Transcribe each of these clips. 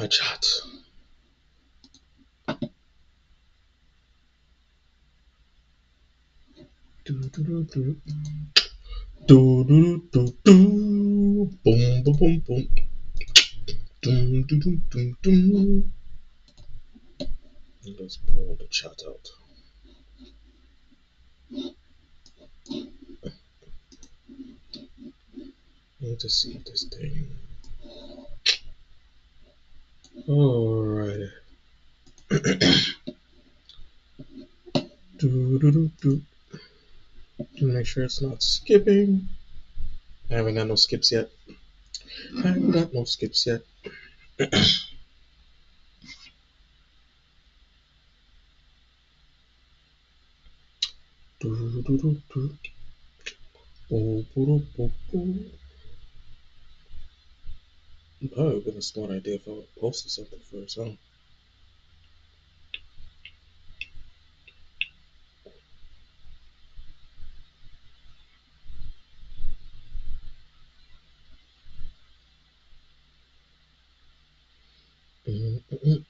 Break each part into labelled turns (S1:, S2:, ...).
S1: my chat. Boom, boom, boom, boom. Let's pull the chat out. Need to see this thing. Alright. Make sure it's not skipping. I haven't got no skips yet. That would have been a smart idea if I would posted something first, huh? Let me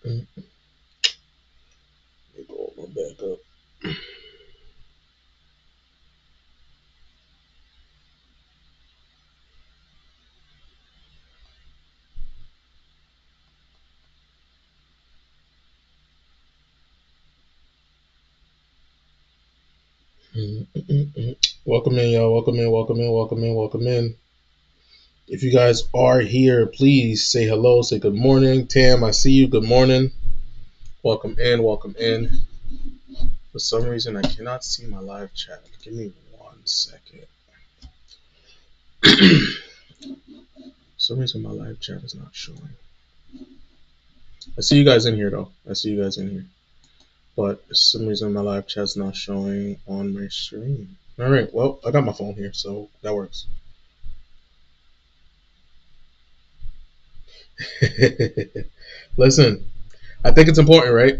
S1: go my back up. Welcome in, y'all. Welcome in. If you guys are here, please say hello, say good morning. Tam, I see you. Good morning. Welcome in. For some reason, I cannot see my live chat. Give me 1 second. For some reason, my live chat is not showing. I see you guys in here, though. But for some reason, my live chat's not showing on my screen. All right. Well, I got my phone here, so that works. Listen, I think it's important, right?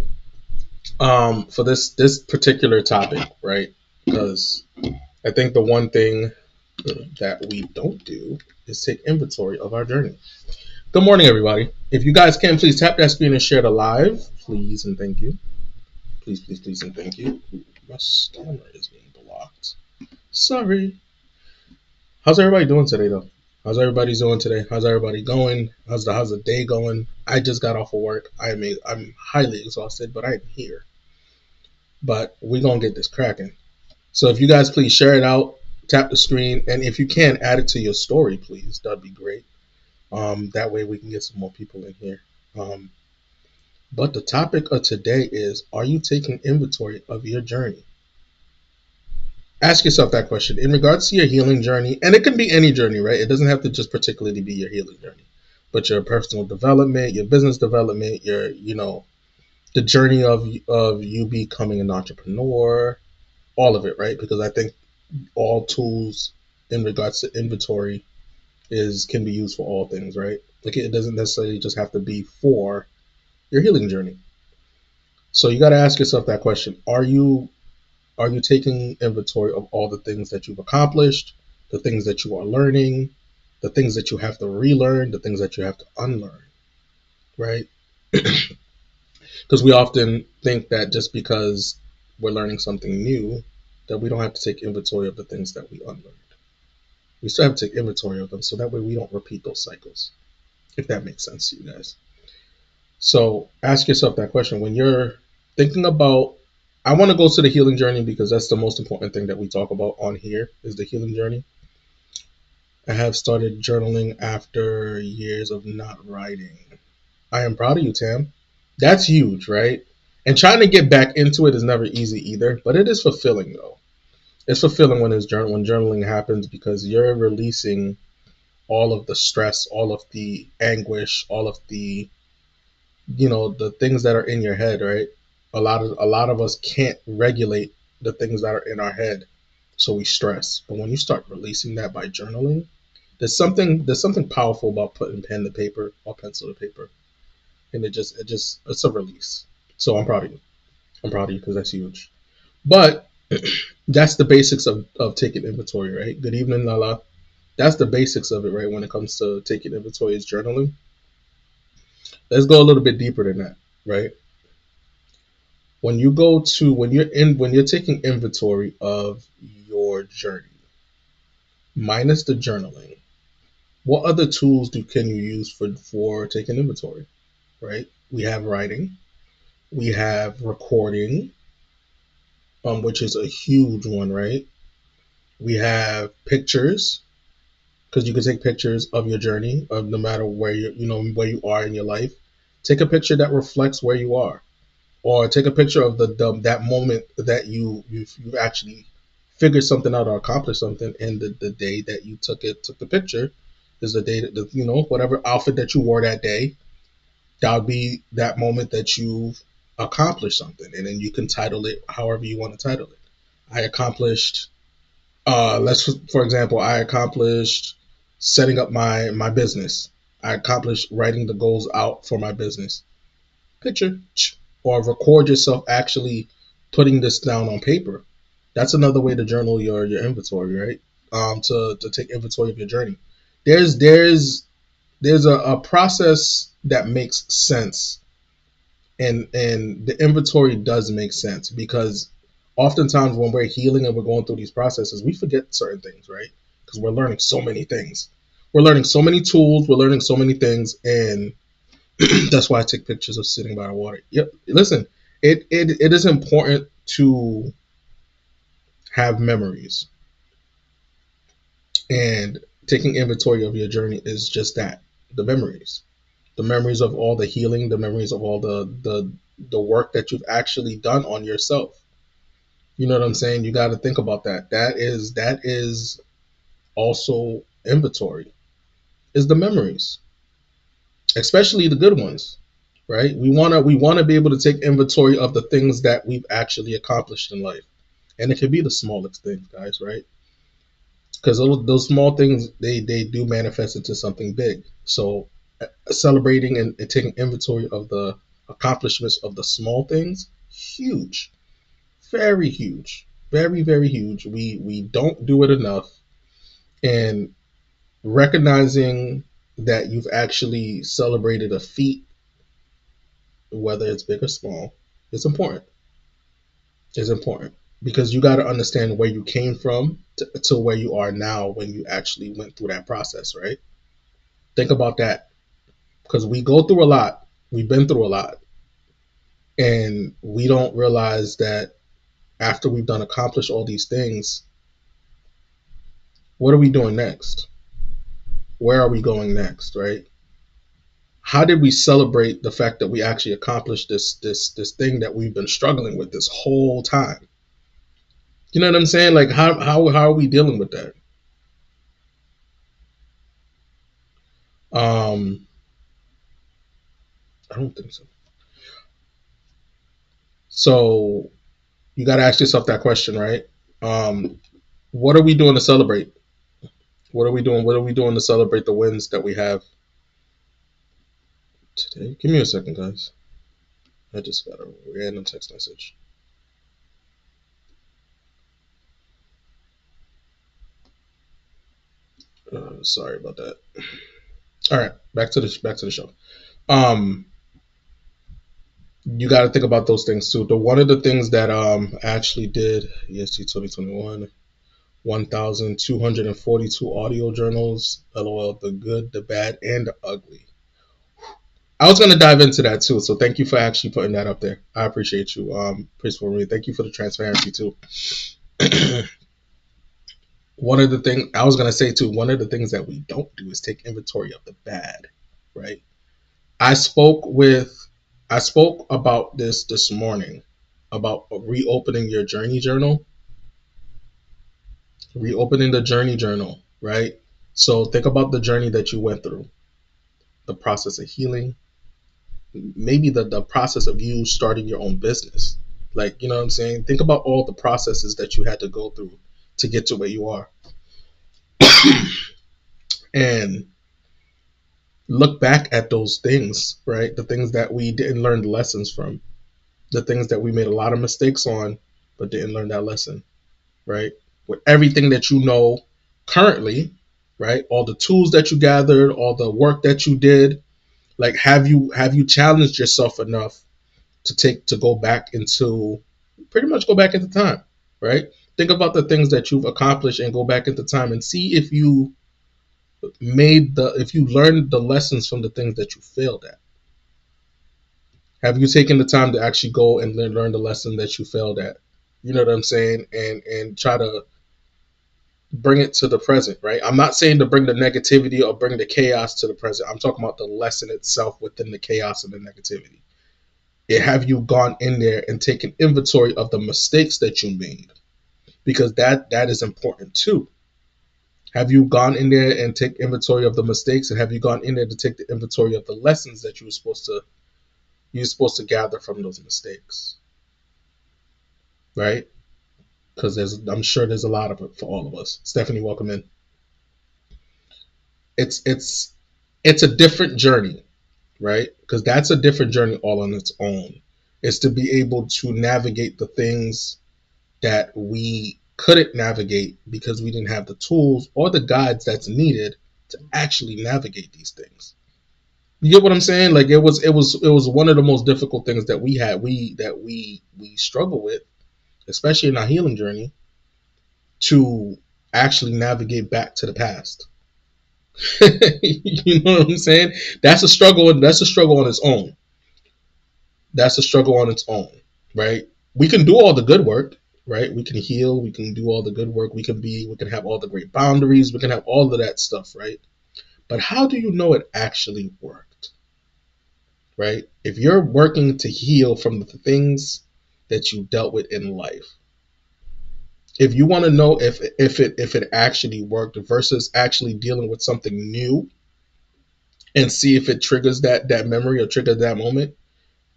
S1: For this particular topic, right? Because I think the one thing that we don't do is take inventory of our journey. Good morning, everybody. If you guys can, please tap that screen and share the live, please and thank you. Please and thank you. My camera is being blocked. Sorry. How's everybody doing today, though? How's everybody doing today? How's everybody going? How's the day going? I just got off of work. I'm highly exhausted, but I'm here. But we're gonna get this cracking. So if you guys please share it out, tap the screen, and if you can add it to your story, please, that'd be great. That way we can get some more people in here. But the topic of today is: are you taking inventory of your journey? Ask yourself that question in regards to your healing journey, and it can be any journey, right? It doesn't have to just particularly be your healing journey, but your personal development, your business development, the journey of you becoming an entrepreneur, all of it, right? Because I think all tools in regards to inventory can be used for all things, right? Like it doesn't necessarily just have to be for your healing journey. So you got to ask yourself that question: are you taking inventory of all the things that you've accomplished, the things that you are learning, the things that you have to relearn, the things that you have to unlearn, right? Because we often think that just because we're learning something new, that we don't have to take inventory of the things that we unlearned. We still have to take inventory of them so that way we don't repeat those cycles, if that makes sense to you guys. So ask yourself that question when you're thinking about. I want to go to the healing journey because that's the most important thing that we talk about on here is the healing journey. I have started journaling after years of not writing. I am proud of you, Tam. That's huge, right? And trying to get back into it is never easy either, but it is fulfilling though. It's fulfilling when journaling happens because you're releasing all of the stress, all of the anguish, all of the the things that are in your head, right? A lot of us can't regulate the things that are in our head, so we stress. But when you start releasing that by journaling, there's something powerful about putting pen to paper or pencil to paper, and it's a release. So I'm proud of you. I'm proud of you because that's huge. But that's the basics of taking inventory, right? Good evening, Lala. That's the basics of it, right? When it comes to taking inventory is journaling. Let's go a little bit deeper than that, right? When you go to when you're taking inventory of your journey, minus the journaling, what other tools can you use for taking inventory, right? We have writing, we have recording, which is a huge one, right? We have pictures, because you can take pictures of your journey, of no matter where where you are in your life. Take a picture that reflects where you are, or take a picture of that moment that you've actually figured something out or accomplished something, and the day that you took the picture is the day that whatever outfit that you wore that day, that would be that moment that you've accomplished something, and then you can title it however you want to title it. I accomplished, let's for example, I accomplished setting up my business. I accomplished writing the goals out for my business. Picture, or record yourself actually putting this down on paper. That's another way to journal your inventory, right? To take inventory of your journey. There's a process that makes sense, and the inventory does make sense, because oftentimes when we're healing and we're going through these processes, we forget certain things, right? Because we're learning so many things, we're learning so many tools, we're learning so many things, and that's why I take pictures of sitting by the water. Yep. Listen, it is important to have memories, and taking inventory of your journey is just that, the memories. The memories of all the healing, the memories of all the work that you've actually done on yourself. You know what I'm saying? You got to think about that. That is also inventory. Is the memories, especially the good ones, right? We wanna be able to take inventory of the things that we've actually accomplished in life, and it can be the smallest things, guys, right? Because those small things, they do manifest into something big. So celebrating and taking inventory of the accomplishments of the small things, huge, very huge, very very huge. We don't do it enough, and recognizing that you've actually celebrated a feat, whether it's big or small, is important. Is important, because you got to understand where you came from to where you are now when you actually went through that process, right? Think about that, because we go through a lot. We've been through a lot, and we don't realize that after we've done accomplished all these things, what are we doing next? Where are we going next, right? How did we celebrate the fact that we actually accomplished this thing that we've been struggling with this whole time? You know what I'm saying? Like how are we dealing with that? Um, I don't think so. So you got to ask yourself that question, right? Um, what are we doing to celebrate? What are we doing? What are we doing to celebrate the wins that we have today? Give me a second, guys. I just got a random text message. Sorry about that. All right, back to the show. Um, you got to think about those things too. The one of the things that I actually did EST 2021, 1,242 audio journals. LOL, the good, the bad, and the ugly. I was gonna dive into that too, so thank you for actually putting that up there. I appreciate you, Principal Marie. Thank you for the transparency too. One of the things I was gonna say too, one of the things that we don't do is take inventory of the bad, right? I spoke with, I spoke about this morning, about reopening your journey journal, reopening the journey journal, right? So think about the journey that you went through, the process of healing, maybe the process of you starting your own business. Like, you know what I'm saying? Think about all the processes that you had to go through to get to where you are. And look back at those things, right? The things that we didn't learn the lessons from, the things that we made a lot of mistakes on, but didn't learn that lesson, right? With everything that you know currently, right? All the tools that you gathered, all the work that you did, Like, have you challenged yourself enough to go back into, pretty much go back into time, right? Think about the things that you've accomplished and go back into time and see if you learned the lessons from the things that you failed at. Have you taken the time to actually go and learn the lesson that you failed at? You know what I'm saying? And try to bring it to the present, right? I'm not saying to bring the negativity or bring the chaos to the present. I'm talking about the lesson itself within the chaos and the negativity. Have you gone in there and taken inventory of the mistakes that you made? Because that is important too. Have you gone in there and take inventory of the mistakes, and have you gone in there to take the inventory of the lessons that you're supposed to gather from those mistakes, right? Because I'm sure there's a lot of it for all of us. Stephanie, welcome in. It's a different journey, right? Because that's a different journey all on its own. It's to be able to navigate the things that we couldn't navigate because we didn't have the tools or the guides that's needed to actually navigate these things. You get what I'm saying? Like, it was one of the most difficult things that we had we struggle with, especially in our healing journey, to actually navigate back to the past. You know what I'm saying? That's a struggle. That's a struggle on its own. That's a struggle on its own, right? We can do all the good work, right? We can heal. We can do all the good work. We can have all the great boundaries. We can have all of that stuff, right? But how do you know it actually worked, right? If you're working to heal from the things that you dealt with in life, if you want to know if it actually worked versus actually dealing with something new and see if it triggers that memory or triggers that moment,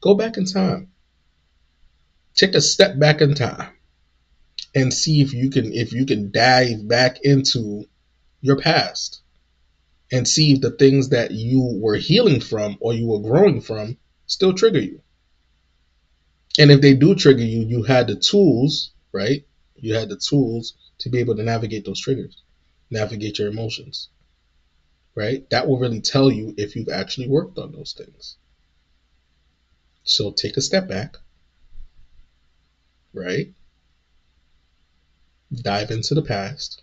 S1: go back in time. Take a step back in time and see if you can dive back into your past and see if the things that you were healing from or you were growing from still trigger you. And if they do trigger you, you had the tools, right? You had the tools to be able to navigate those triggers, navigate your emotions, right? That will really tell you if you've actually worked on those things. So take a step back, right? Dive into the past,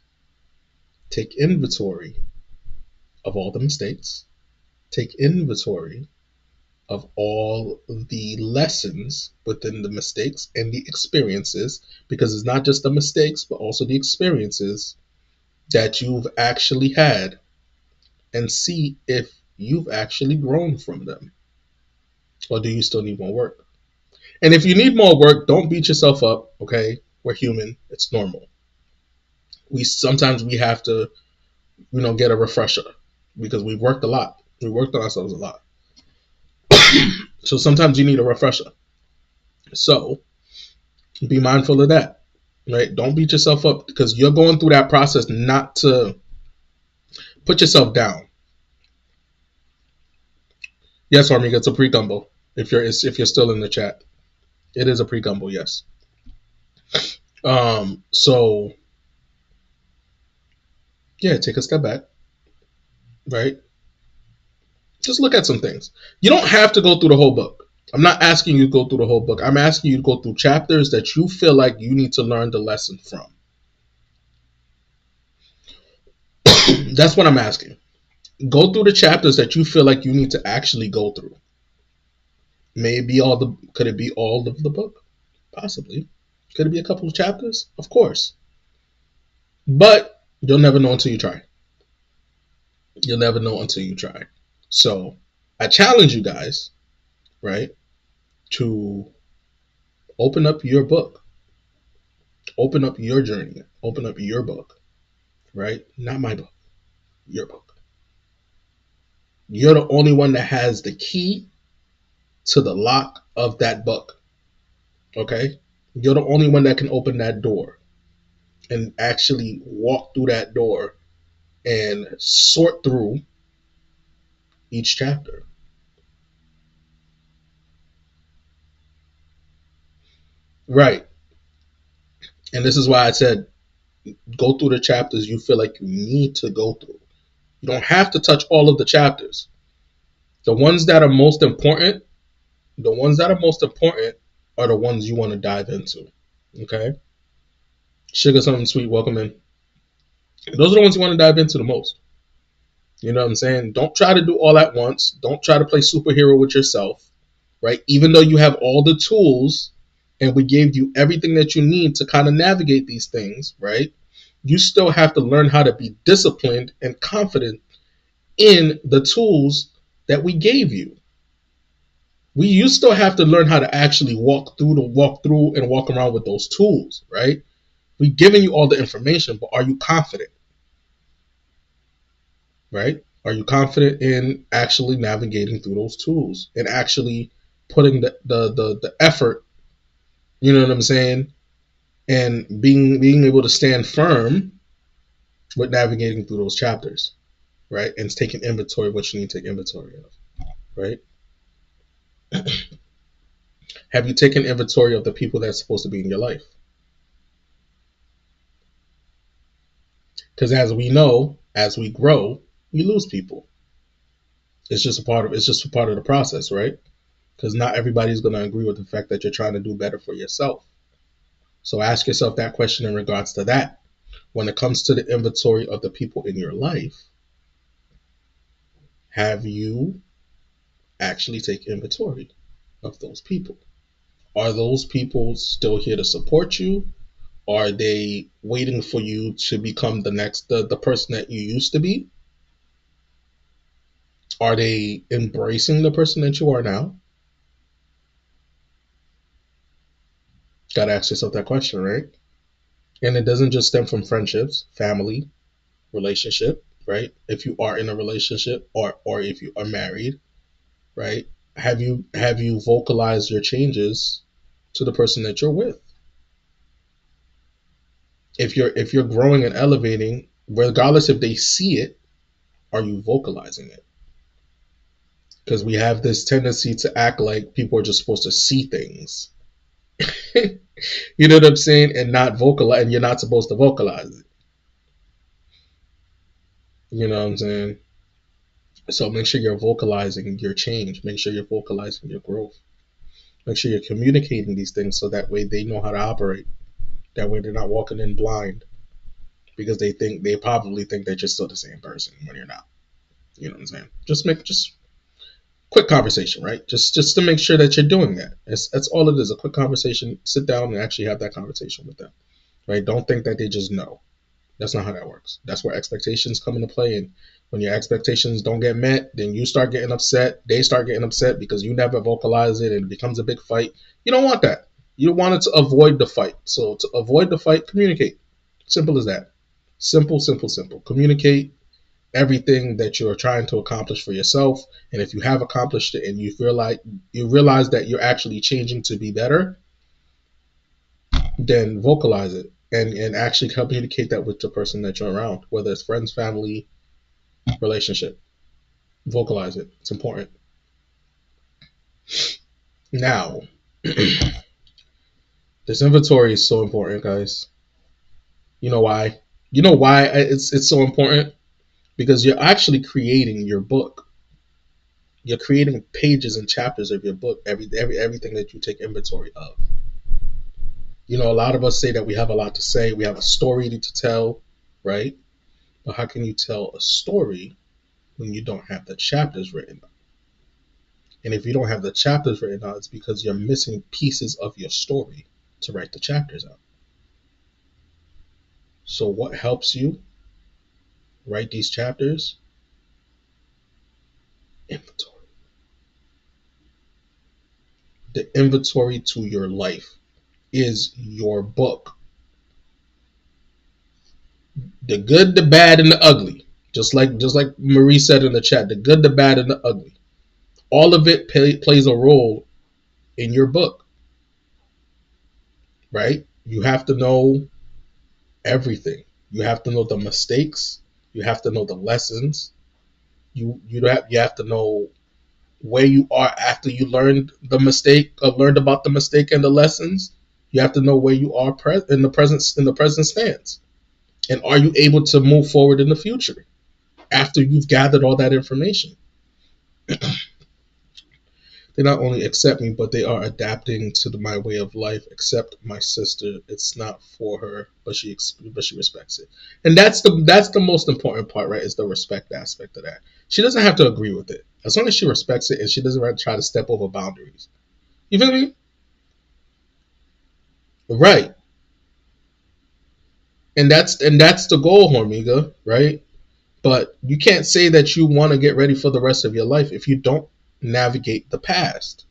S1: take inventory of all the mistakes, take inventory of all the lessons within the mistakes and the experiences, because it's not just the mistakes, but also the experiences that you've actually had, and see if you've actually grown from them, or do you still need more work? And if you need more work, don't beat yourself up, okay? We're human. It's normal. We have to, get a refresher because we've worked a lot. We worked on ourselves a lot. So sometimes you need a refresher. So be mindful of that, right? Don't beat yourself up because you're going through that process not to put yourself down. Yes, Armika, it's a pre-gumbo. If you're still in the chat, it is a pre-gumbo. Yes. So yeah, take a step back, right? Just look at some things. You don't have to go through the whole book. I'm not asking you to go through the whole book. I'm asking you to go through chapters that you feel like you need to learn the lesson from. That's what I'm asking. Go through the chapters that you feel like you need to actually go through. Could it be all of the book? Possibly. Could it be a couple of chapters? Of course. But you'll never know until you try. You'll never know until you try. So I challenge you guys, right, to open up your book. Open up your journey. Open up your book, right? Not my book. Your book. You're the only one that has the key to the lock of that book. Okay? You're the only one that can open that door and actually walk through that door and sort through each chapter. Right. And this is why I said go through the chapters you feel like you need to go through. You don't have to touch all of the chapters. The ones that are most important, the ones that are most important are the ones you want to dive into. Okay? Sugar something sweet, welcome in. Those are the ones you want to dive into the most. You know what I'm saying? Don't try to do all at once. Don't try to play superhero with yourself, right? Even though you have all the tools and we gave you everything that you need to kind of navigate these things, right? You still have to learn how to be disciplined and confident in the tools that we gave you. You still have to learn how to actually walk through and walk around with those tools, right? We've given you all the information, but are you confident? Right? Are you confident in actually navigating through those tools and actually putting the effort, you know what I'm saying, and being able to stand firm with navigating through those chapters, right? And taking inventory of what you need to take inventory of, right? Have you taken inventory of the people that's supposed to be in your life? Because as we know, as we grow, we lose people. It's just a part of the process, right? Because not everybody's going to agree with the fact that you're trying to do better for yourself. So ask yourself that question in regards to that. When it comes to the inventory of the people in your life, have you actually taken inventory of those people? Are those people still here to support you? Are they waiting for you to become the person that you used to be? Are they embracing the person that you are now? Gotta ask yourself that question, right? And it doesn't just stem from friendships, family, relationship, right? If you are in a relationship or if you are married, right? Have you vocalized your changes to the person that you're with? If you're growing and elevating, regardless if they see it, are you vocalizing it? Because we have this tendency to act like people are just supposed to see things. You know what I'm saying? And not vocalize, and you're not supposed to vocalize it. You know what I'm saying? So make sure you're vocalizing your change. Make sure you're vocalizing your growth. Make sure you're communicating these things so that way they know how to operate. That way they're not walking in blind because they probably think that you're still the same person when you're not. You know what I'm saying? Just quick conversation, right? Just to make sure that you're doing that. That's all it is. A quick conversation. Sit down and actually have that conversation with them. Right? Don't think that they just know. That's not how that works. That's where expectations come into play. And when your expectations don't get met, then you start getting upset. They start getting upset because you never vocalize it and it becomes a big fight. You don't want that. You want it to avoid the fight. So to avoid the fight, communicate. Simple as that. Simple, simple, simple. Communicate everything that you're trying to accomplish for yourself. And if you have accomplished it and you realize that you're actually changing to be better, then vocalize it and actually communicate that with the person that you're around, whether it's friends, family, relationship. Vocalize it. It's important. Now, this inventory is so important, guys. You know why? You know why it's so important? Because you're actually creating your book. You're creating pages and chapters of your book. Everything that you take inventory of. You know, a lot of us say that we have a lot to say. We have a story to tell, right? But how can you tell a story when you don't have the chapters written out? And if you don't have the chapters written out, it's because you're missing pieces of your story to write the chapters out. So what helps you write these chapters? Inventory. The inventory to your life is your book. The good, the bad, and the ugly. Just like Marie said in the chat, the good, the bad, and the ugly. All of it plays a role in your book, right? You have to know everything. You have to know the mistakes. You have to know the lessons. You have to know where you are after you learned the mistake or learned about the mistake and the lessons. You have to know where you are in the present stance, and are you able to move forward in the future after you've gathered all that information? They not only accept me, but they are adapting to my way of life. Except my sister, it's not for her, but she respects it, and that's the most important part, right? Is the respect aspect of that. She doesn't have to agree with it as long as she respects it and she doesn't try to step over boundaries. You feel me? Right, and that's the goal, Hormiga. Right, but you can't say that you want to get ready for the rest of your life if you don't navigate the past.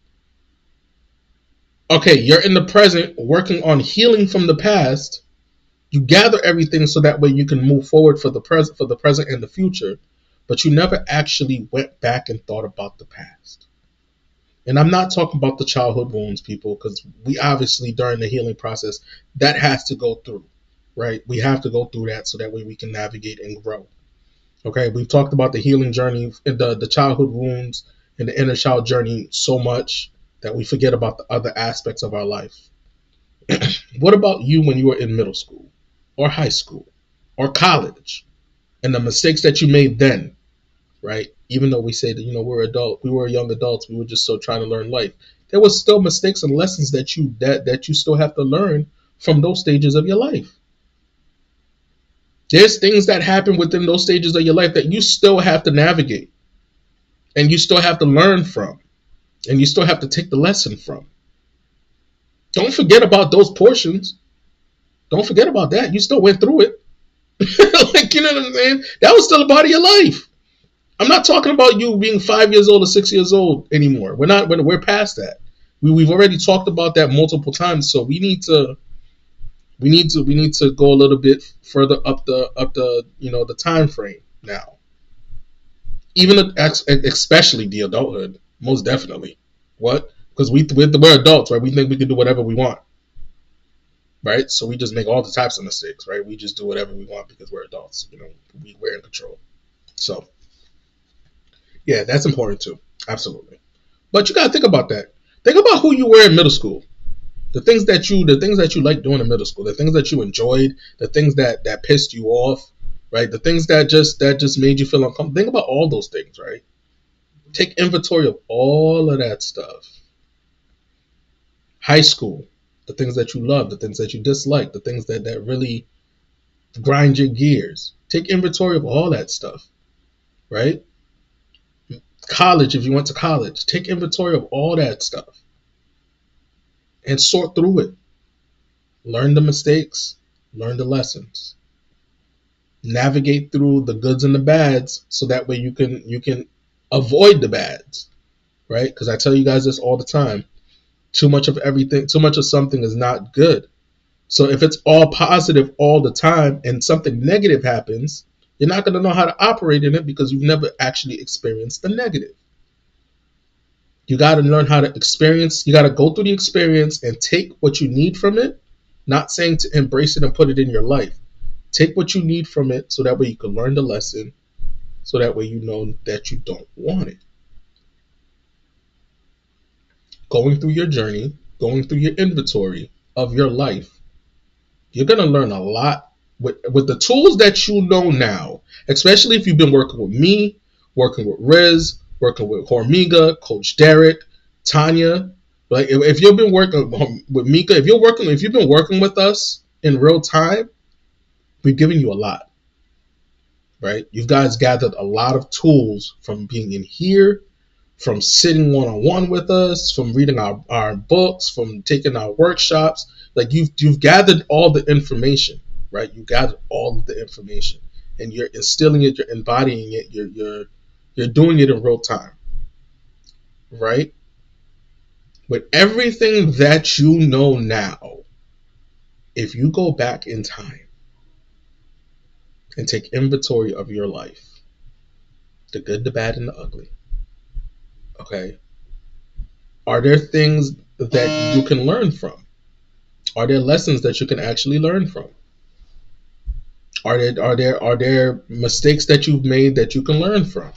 S1: Okay, you're in the present working on healing from the past. You gather everything so that way you can move forward for the present and the future, but you never actually went back and thought about the past. And I'm not talking about the childhood wounds, people, because we obviously during the healing process that has to go through, right? We have to go through that so that way we can navigate and grow. Okay, we've talked about the healing journey, the childhood wounds, and the inner child journey so much that we forget about the other aspects of our life. What about you when you were in middle school, or high school, or college, and the mistakes that you made then, right? Even though we say that we were young adults, we were just still trying to learn life. There was still mistakes and lessons that you still have to learn from those stages of your life. There's things that happen within those stages of your life that you still have to navigate and you still have to learn from and you still have to take the lesson from. Don't forget about those portions. Don't forget about that. You still went through it. Like, you know what I'm saying? That was still a part of your life. I'm not talking about you being 5 years old or 6 years old anymore. We're past that. We've already talked about that multiple times. So we need to go a little bit further up the the time frame now. Even especially the adulthood, most definitely. What? Because we're adults, right? We think we can do whatever we want, right? So we just make all the types of mistakes, right? We just do whatever we want because we're adults. We're in control. So yeah, that's important too. Absolutely. But you gotta think about that. Think about who you were in middle school. The things that you liked doing in middle school, the things that you enjoyed, the things that pissed you off, right? The things that just made you feel uncomfortable. Think about all those things, right? Take inventory of all of that stuff. High school, the things that you love, the things that you dislike, the things that really grind your gears. Take inventory of all that stuff, right? College, if you went to college, take inventory of all that stuff and sort through it. Learn the mistakes, learn the lessons, navigate through the goods and the bads, so that way you can avoid the bads, right? Because I tell you guys this all the time: too much of everything, too much of something is not good. So if it's all positive all the time and something negative happens, you're not going to know how to operate in it because you've never actually experienced the negative. You got to learn how to experience. You got to go through the experience and take what you need from it. Not saying to embrace it and put it in your life. Take what you need from it so that way you can learn the lesson, so that way you know that you don't want it. Going through your journey, going through your inventory of your life, you're going to learn a lot with the tools that you know now, especially if you've been working with me, working with Riz, working with Hormiga, Coach Derek, Tanya. Like if you've been working with Mika, if you've been working with us in real time, we've given you a lot, right? You guys gathered a lot of tools from being in here, from sitting one-on-one with us, from reading our books, from taking our workshops. Like you've gathered all the information, right? You gathered all of the information, and you're instilling it, you're embodying it, you're doing it in real time, right? With everything that you know now, if you go back in time and take inventory of your life, the good, the bad, and the ugly, okay, are there things that you can learn from? Are there lessons that you can actually learn from? Are there mistakes that you've made that you can learn from?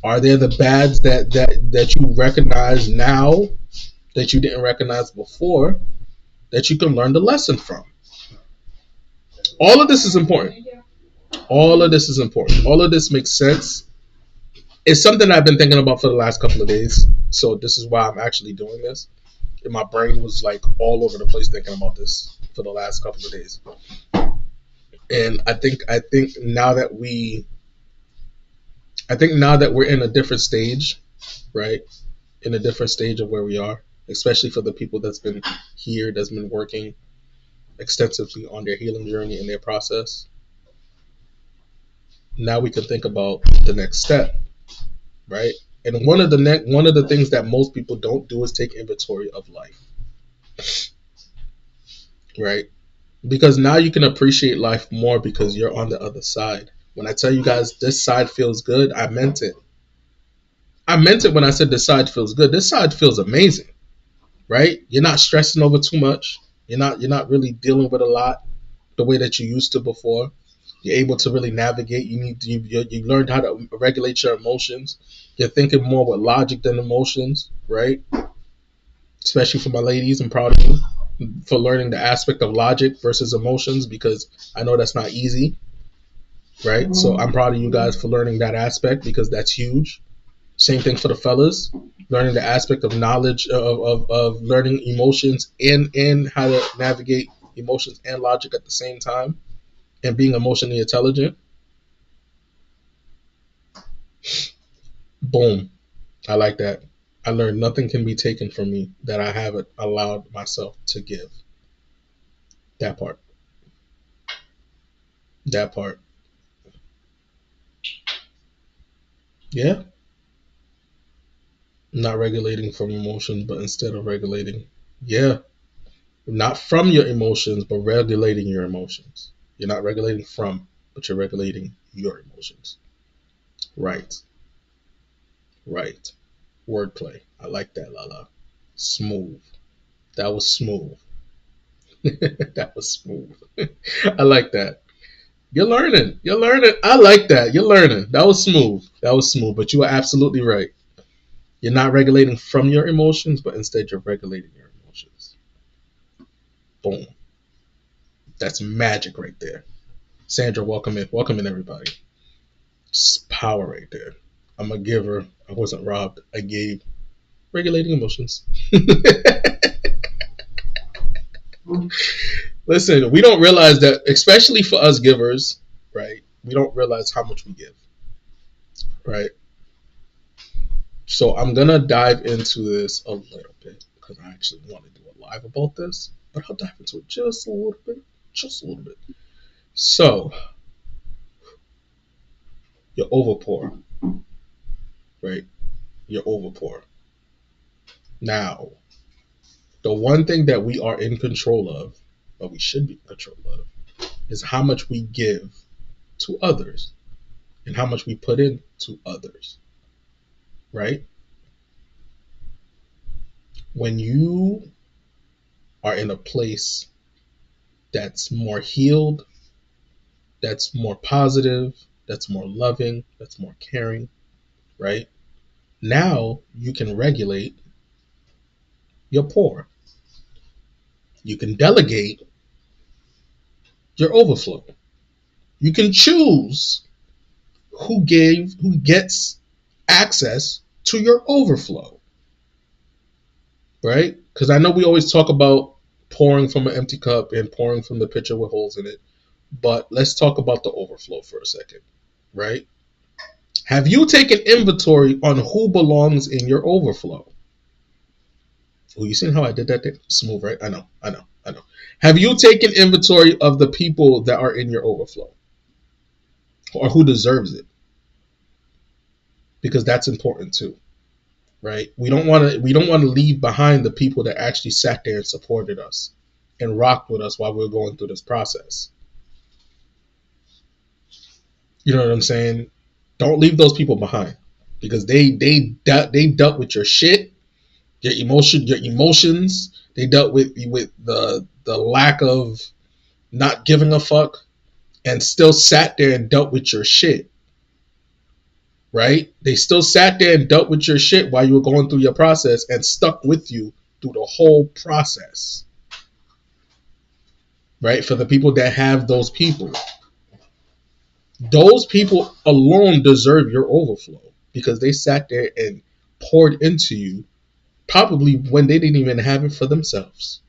S1: Are there the bads that you recognize now that you didn't recognize before that you can learn the lesson from? All of this is important. All of this is important. All of this makes sense. It's something I've been thinking about for the last couple of days. So this is why I'm actually doing this. And my brain was like all over the place thinking about this for the last couple of days. And I think now that we're in a different stage, right? In a different stage of where we are, especially for the people that's been here, that's been working extensively on their healing journey and their process. Now we can think about the next step, right? And one of the things that most people don't do is take inventory of life, right? Because now you can appreciate life more because you're on the other side. When I tell you guys this side feels good, I meant it. I meant it when I said this side feels good. This side feels amazing, right? You're not stressing over too much. You're not really dealing with a lot the way that you used to before. You're able to really navigate. You learned how to regulate your emotions. You're thinking more with logic than emotions, right? Especially for my ladies, I'm proud of you for learning the aspect of logic versus emotions because I know that's not easy, right? So I'm proud of you guys for learning that aspect because that's huge. Same thing for the fellas, learning the aspect of knowledge of learning emotions and how to navigate emotions and logic at the same time and being emotionally intelligent. Boom. I like that. I learned nothing can be taken from me that I haven't allowed myself to give. That part. That part. Yeah. Not regulating from emotions, but instead of regulating. Yeah. Not from your emotions, but regulating your emotions. You're not regulating from, but you're regulating your emotions. Right. Right. Wordplay. I like that, Lala. Smooth. That was smooth. That was smooth. I like that. You're learning. You're learning. I like that. You're learning. That was smooth. That was smooth. But you are absolutely right. You're not regulating from your emotions, but instead you're regulating your emotions. Boom. That's magic right there. Sandra, welcome in. Welcome in, everybody. It's power right there. I'm a giver. I wasn't robbed. I gave. Regulating emotions. Listen, we don't realize that, especially for us givers, right? We don't realize how much we give, right? So I'm gonna dive into this a little bit because I actually want to do a live about this, but I'll dive into it just a little bit, just a little bit. So you're overpour, right? You're overpour. Now, the one thing that we are in control of, or we should be in control of, is how much we give to others and how much we put in to others, right? When you are in a place that's more healed, that's more positive, that's more loving, that's more caring, right? Now you can regulate your pour. You can delegate your overflow. You can choose who gets access to your overflow, right? Because I know we always talk about pouring from an empty cup and pouring from the pitcher with holes in it, but let's talk about the overflow for a second, right? Have you taken inventory on who belongs in your overflow? Oh, you seen how I did that there? Smooth, right? I know. Have you taken inventory of the people that are in your overflow or who deserves it? Because that's important too, right? We don't want to leave behind the people that actually sat there and supported us and rocked with us while we were going through this process. You know what I'm saying? Don't leave those people behind because they dealt with your shit, your emotions. They dealt with the lack of not giving a fuck and still sat there and dealt with your shit. Right? They still sat there and dealt with your shit while you were going through your process and stuck with you through the whole process. Right? For the people that have those people alone deserve your overflow. because they sat there and poured into you, probably when they didn't even have it for themselves.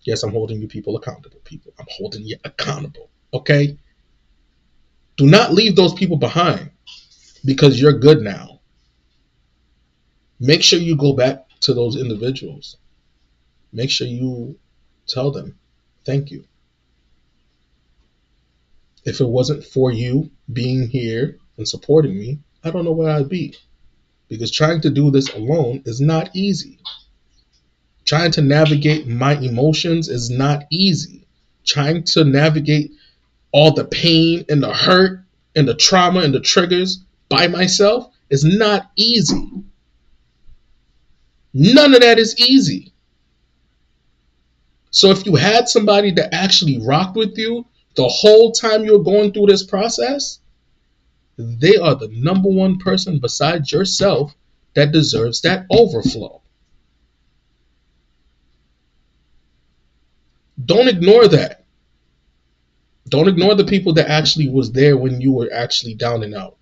S1: Yes, I'm holding you people accountable, people. I'm holding you accountable. Okay? Do not leave those people behind because you're good now. Make sure you go back to those individuals. Make sure you tell them, thank you. If it wasn't for you being here and supporting me, I don't know where I'd be. Because trying to do this alone is not easy. Trying to navigate my emotions is not easy. Trying to navigate all the pain and the hurt and the trauma and the triggers by myself is not easy. None of that is easy. So if you had somebody that actually rocked with you the whole time you're going through this process, they are the number one person besides yourself that deserves that overflow. Don't ignore that. Don't ignore the people that actually was there when you were actually down and out.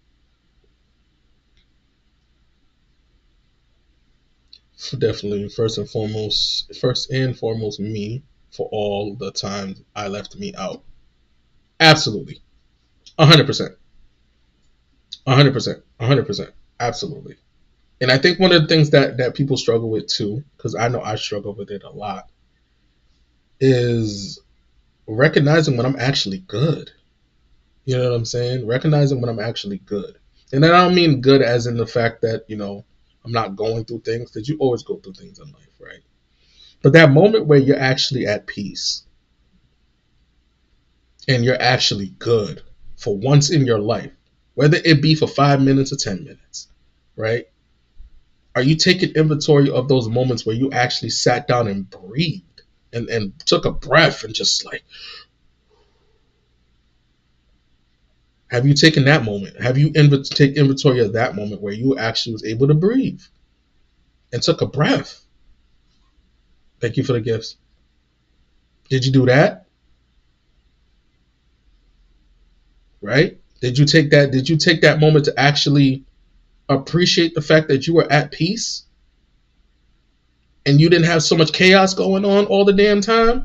S1: Definitely, first and foremost, me for all the times I left me out. Absolutely, 100%, 100%, 100%, absolutely. And I think one of the things that people struggle with too, because I know I struggle with it a lot, is recognizing when I'm actually good. You know what I'm saying? Recognizing when I'm actually good. And then I don't mean good as in the fact that, I'm not going through things, because you always go through things in life, right? But that moment where you're actually at peace and you're actually good for once in your life, whether it be for 5 minutes or 10 minutes, right? Are you taking inventory of those moments where you actually sat down and breathed and took a breath and just like, have you taken that moment? Have you take inventory of that moment where you actually was able to breathe and took a breath? Thank you for the gifts. Did you do that? Right? Did you take that moment to actually appreciate the fact that you were at peace and you didn't have so much chaos going on all the damn time?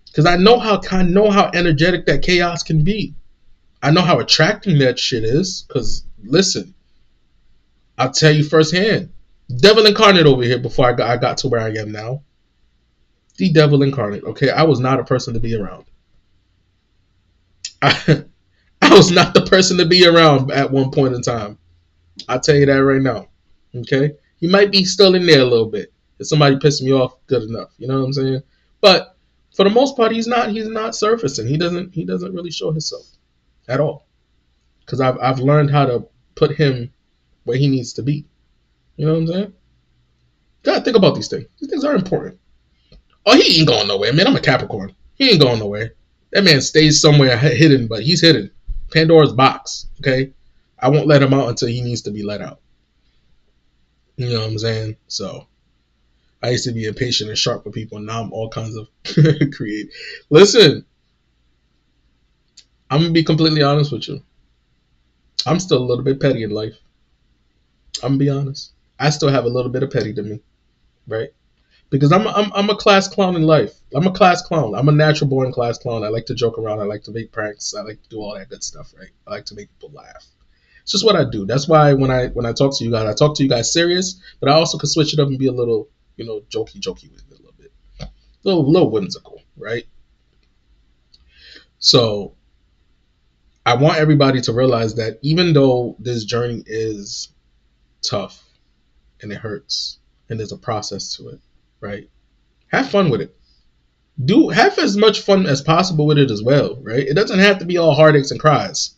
S1: Because I know how energetic that chaos can be. I know how attracting that shit is. Because listen, I'll tell you firsthand. Devil incarnate over here before I got to where I am now. The devil incarnate. Okay, I was not a person to be around. I, I was not the person to be around at one point in time. I'll tell you that right now. Okay, he might be still in there a little bit. If somebody pissed me off, good enough. You know what I'm saying? But for the most part, he's not. He's not surfacing. He doesn't really show himself at all. Because I've learned how to put him where he needs to be. You know what I'm saying? Gotta think about these things. These things are important. Oh, he ain't going nowhere, man. I'm a Capricorn. He ain't going nowhere. That man stays somewhere hidden, but he's hidden. Pandora's box. Okay, I won't let him out until he needs to be let out. You know what I'm saying? So I used to be impatient and sharp with people, and now I'm all kinds of creative. Listen, I'm gonna be completely honest with you. I'm still a little bit petty in life. I'm gonna be honest. I still have a little bit of petty to me, right? Because I'm a class clown in life. I'm a class clown. I'm a natural born class clown. I like to joke around. I like to make pranks. I like to do all that good stuff, right? I like to make people laugh. It's just what I do. That's why when I talk to you guys, I talk to you guys serious, but I also can switch it up and be a little, jokey with it a little bit, a little whimsical, right? So I want everybody to realize that even though this journey is tough and it hurts and there's a process to it, right? Have fun with it. Do have as much fun as possible with it as well, right? It doesn't have to be all heartaches and cries.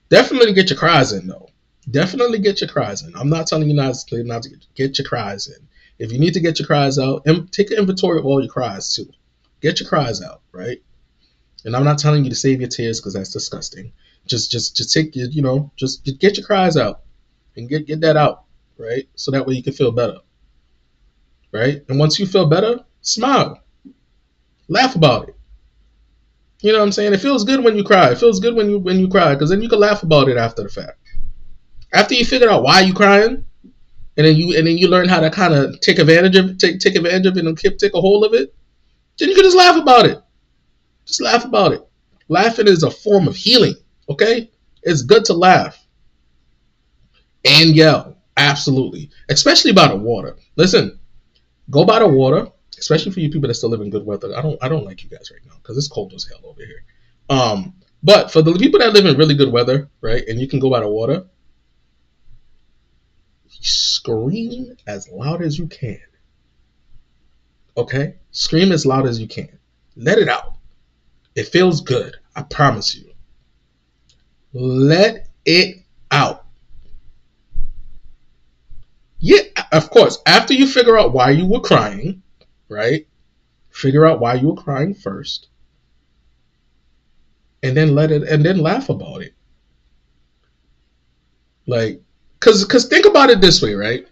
S1: Definitely get your cries in though. Definitely get your cries in. I'm not telling you not to get your cries in. If you need to get your cries out, and take an inventory of all your cries too. Get your cries out, right? And I'm not telling you to save your tears because that's disgusting. Just take your, just get your cries out and get that out, right? So that way you can feel better, right? And once you feel better, smile, laugh about it. You know what I'm saying? It feels good when you cry. It feels good when you cry because then you can laugh about it after the fact. After you figured out why you crying, and then you learn how to kind of take advantage of it and take a hold of it, then you can just laugh about it. Just laugh about it. Laughing is a form of healing. Okay, it's good to laugh and yell. Absolutely, especially by the water. Listen, go by the water, especially for you people that still live in good weather. I don't like you guys right now because it's cold as hell over here. But for the people that live in really good weather, right, and you can go by the water, scream as loud as you can. Okay, scream as loud as you can. Let it out. It feels good. I promise you. Let it out. Yeah, of course. After you figure out why you were crying, right? Figure out why you were crying first, and then laugh about it. Like, cause think about it this way, right?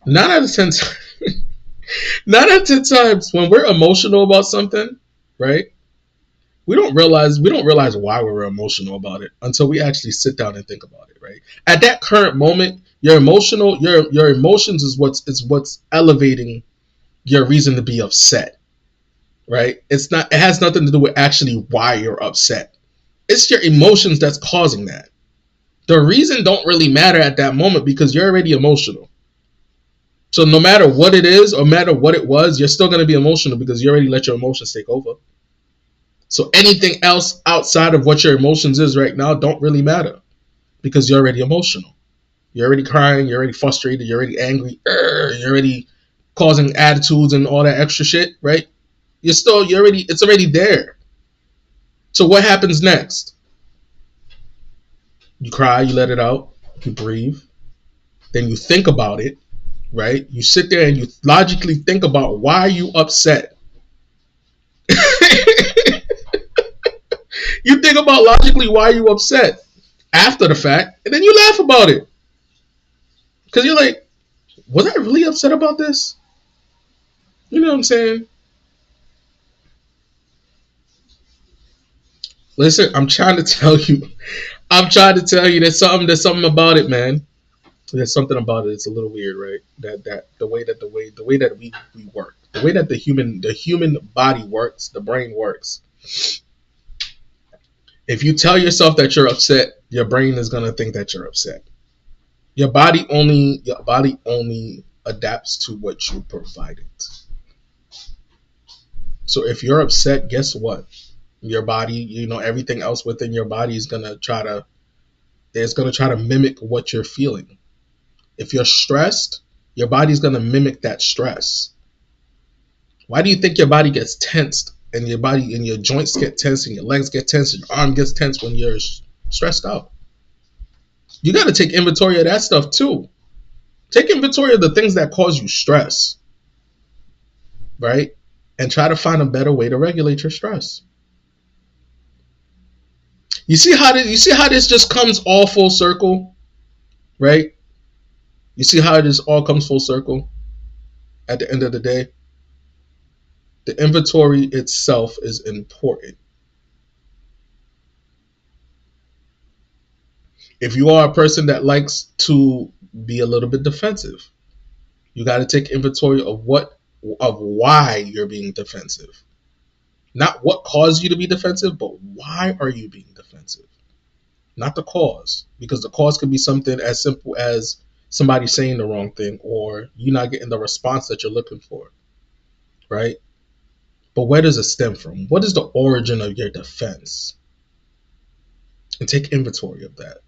S1: 9 out of 10, 9 out of 10 times when we're emotional about something, right? We don't realize why we're emotional about it until we actually sit down and think about it, right? At that current moment, your emotions is what's elevating your reason to be upset, right? It has nothing to do with actually why you're upset. It's your emotions that's causing that. The reason don't really matter at that moment because you're already emotional. So no matter what it is or matter what it was, you're still going to be emotional because you already let your emotions take over. So anything else outside of what your emotions is right now don't really matter because you're already emotional. You're already crying, you're already frustrated, you're already angry, you're already causing attitudes and all that extra shit, right? It's already there. So what happens next? You cry, you let it out, you breathe, then you think about it, right? You sit there and you logically think about why you upset. You think about logically why you upset after the fact, and then you laugh about it. Because you're like, was I really upset about this? You know what I'm saying? Listen, I'm trying to tell you. I'm trying to tell you there's something about it, man. There's something about it. It's a little weird, right? That the way that we work, the way that the human body works, the brain works. If you tell yourself that you're upset, your brain is gonna think that you're upset. Your body only adapts to what you provide it. So if you're upset, guess what? Your body, everything else within your body is gonna try to mimic what you're feeling. If you're stressed, your body's gonna mimic that stress. Why do you think your body gets tensed and your joints get tense and your legs get tense and your arm gets tense when you're stressed out? You got to take inventory of that stuff too. Take inventory of the things that cause you stress, right? And try to find a better way to regulate your stress. You see how this just comes all full circle, right? You see how this all comes full circle at the end of the day? The inventory itself is important. If you are a person that likes to be a little bit defensive, you got to take inventory of why you're being defensive. Not what caused you to be defensive, but why are you being defensive? Not the cause, because the cause could be something as simple as somebody saying the wrong thing or you not getting the response that you're looking for, right? But where does it stem from? What is the origin of your defense? And take inventory of that.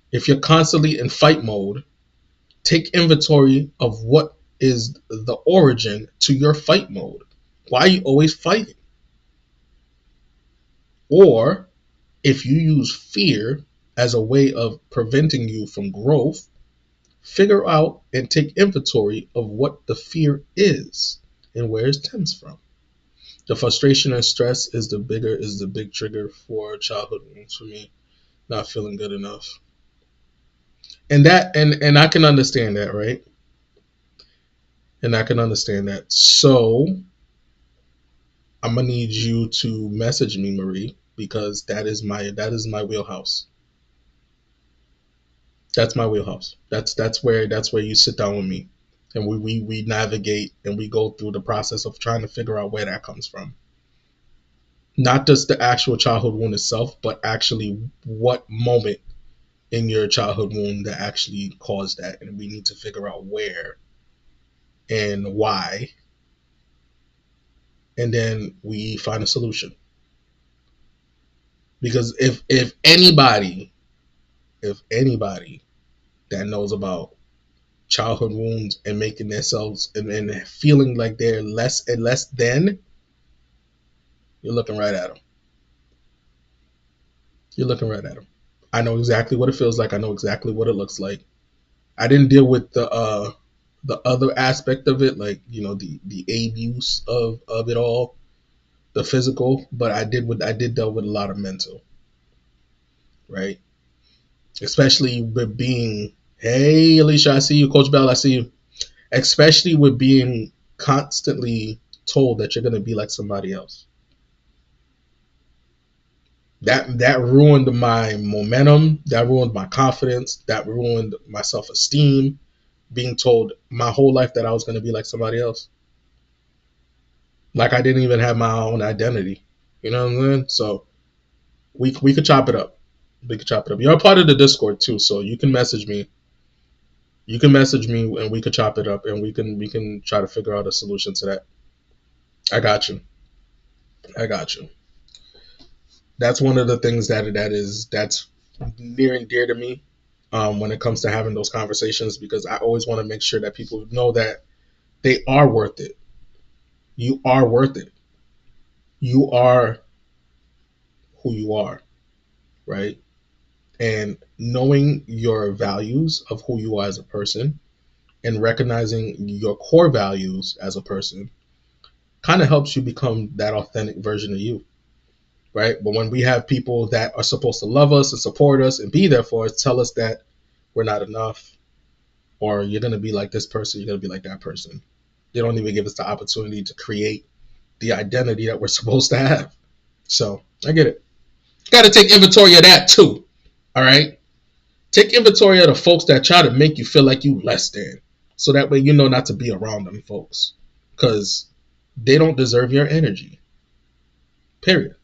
S1: If you're constantly in fight mode, take inventory of what is the origin to your fight mode. Why are you always fighting? Or if you use fear as a way of preventing you from growth, figure out and take inventory of what the fear is and where it stems from. The frustration and stress is the big trigger for childhood wounds for me. Not feeling good enough. And I can understand that, right? And I can understand that. So I'm gonna need you to message me, Marie, because that is my wheelhouse. That's my wheelhouse. That's where you sit down with me, and we navigate and we go through the process of trying to figure out where that comes from. Not just the actual childhood wound itself, but actually what moment in your childhood wound that actually caused that, and we need to figure out where and why, and then we find a solution. Because if anybody that knows about childhood wounds and making themselves and feeling like they're less and less than, you're looking right at them. You're looking right at them. I know exactly what it feels like. I know exactly what it looks like. I didn't deal with the other aspect of it, like the abuse of it all, the physical, but I did deal with a lot of mental, right? Especially with being, hey Alicia, I see you, Coach Bell, I see you. Especially with being constantly told that you're gonna be like somebody else. That ruined my momentum. That ruined my confidence. That ruined my self esteem. Being told my whole life that I was gonna be like somebody else, like I didn't even have my own identity. You know what I'm saying? So we could chop it up. We could chop it up. You're a part of the Discord too, so you can message me. You can message me, and we could chop it up, and we can try to figure out a solution to that. I got you. I got you. That's one of the things that's near and dear to me, when it comes to having those conversations, because I always want to make sure that people know that they are worth it. You are worth it. You are who you are, right? And knowing your values of who you are as a person and recognizing your core values as a person kind of helps you become that authentic version of you, right? But when we have people that are supposed to love us and support us and be there for us tell us that we're not enough, or you're going to be like this person, you're going to be like that person, they don't even give us the opportunity to create the identity that we're supposed to have. So I get it. Got to take inventory of that too. All right. Take inventory of the folks that try to make you feel like you less than, so that way you know not to be around them folks, because they don't deserve your energy. Period.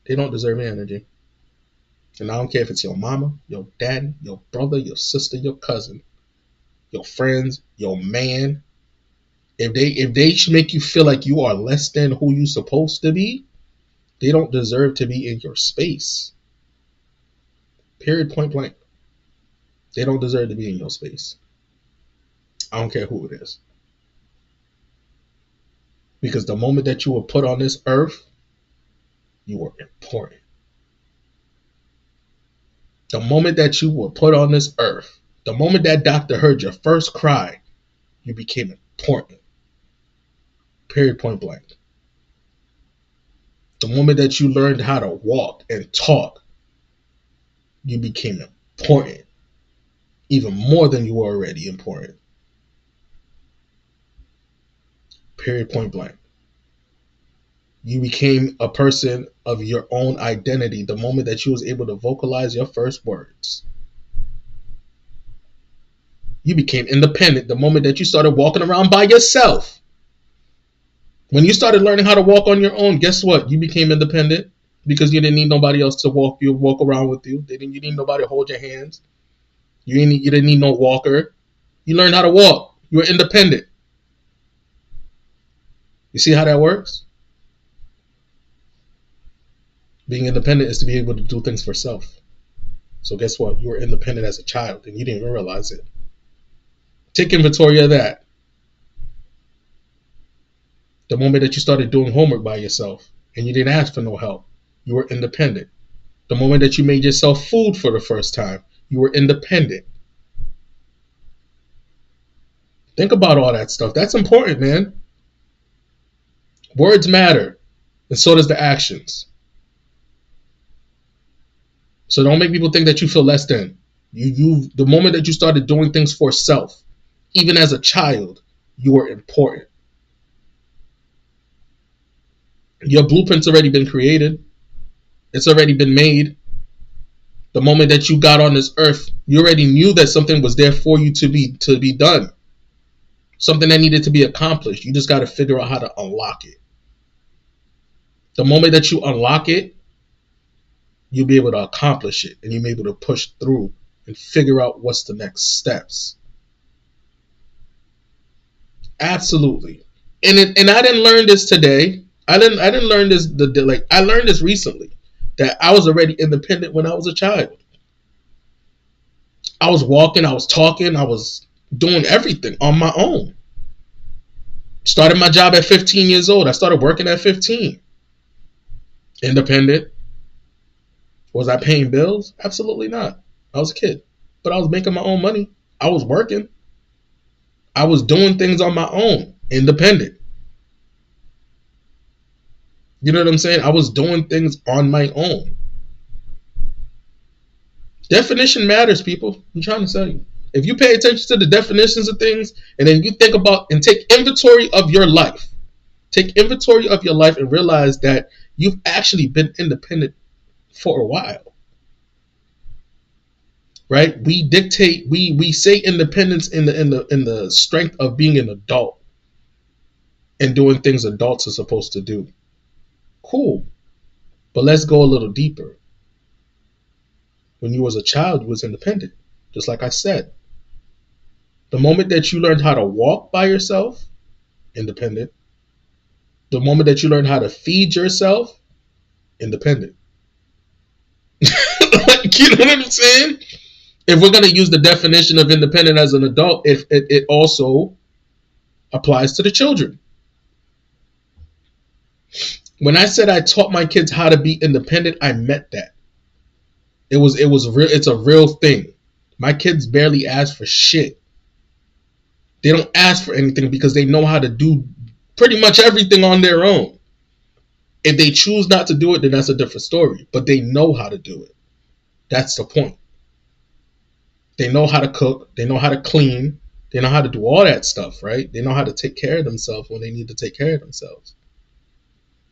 S1: They don't deserve your energy. And I don't care if it's your mama, your daddy, your brother, your sister, your cousin, your friends, your man. If they should make you feel like you are less than who you supposed to be, they don't deserve to be in your space. Period, point blank. They don't deserve to be in your space. I don't care who it is. Because the moment that you were put on this earth, you were important. The moment that you were put on this earth, the moment that doctor heard your first cry, you became important. Period, point blank. The moment that you learned how to walk and talk, you became important. Even more than you were already important. Period, point blank. You became a person of your own identity the moment that you was able to vocalize your first words. You became independent the moment that you started walking around by yourself. When you started learning how to walk on your own, guess what? You became independent because you didn't need nobody else to walk around with you. You didn't need nobody to hold your hands. You didn't need no walker. You learned how to walk. You were independent. You see how that works? Being independent is to be able to do things for self. So guess what? You were independent as a child and you didn't even realize it. Take inventory of that. The moment that you started doing homework by yourself and you didn't ask for no help, you were independent. The moment that you made yourself food for the first time, you were independent. Think about all that stuff. That's important, man. Words matter, and so does the actions. So don't make people think that you feel less than. The moment that you started doing things for self, even as a child, you were important. Your blueprint's already been created. It's already been made. The moment that you got on this earth, you already knew that something was there for you to be done. Something that needed to be accomplished. You just got to figure out how to unlock it. The moment that you unlock it, you'll be able to accomplish it, and you'll be able to push through and figure out what's the next steps. Absolutely. And I didn't learn this today. I didn't learn this I learned this recently, that I was already independent when I was a child. I was walking, I was talking, I was doing everything on my own. Started my job at 15 years old. I started working at 15. Independent. Was I paying bills? Absolutely not. I was a kid. But I was making my own money. I was working. I was doing things on my own. Independent. You know what I'm saying? I was doing things on my own. Definition matters, people. I'm trying to tell you. If you pay attention to the definitions of things, and then you think about and take inventory of your life, and realize that you've actually been independent for a while, right? We say independence in the strength of being an adult and doing things adults are supposed to do. Cool, but let's go a little deeper. When you was a child, you was independent, just like I said. The moment that you learned how to walk by yourself, independent. The moment that you learned how to feed yourself, independent. You know what I'm saying? If we're going to use the definition of independent as an adult, it also applies to the children. When I said I taught my kids how to be independent, I meant that. It was real. It's a real thing. My kids barely ask for shit. They don't ask for anything because they know how to do pretty much everything on their own. If they choose not to do it, then that's a different story. But they know how to do it. That's the point. They know how to cook. They know how to clean. They know how to do all that stuff, right? They know how to take care of themselves when they need to take care of themselves.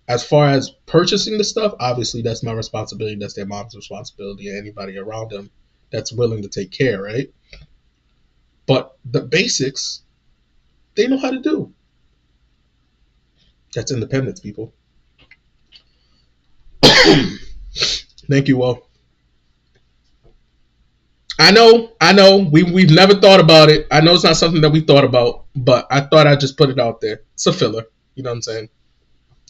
S1: As far as purchasing the stuff, obviously that's my responsibility. That's their mom's responsibility, and anybody around them that's willing to take care, right? But the basics, they know how to do. That's independence, people. Thank you all. I know. We've never thought about it. I know it's not something that we thought about, but I thought I'd just put it out there. It's a filler. You know what I'm saying?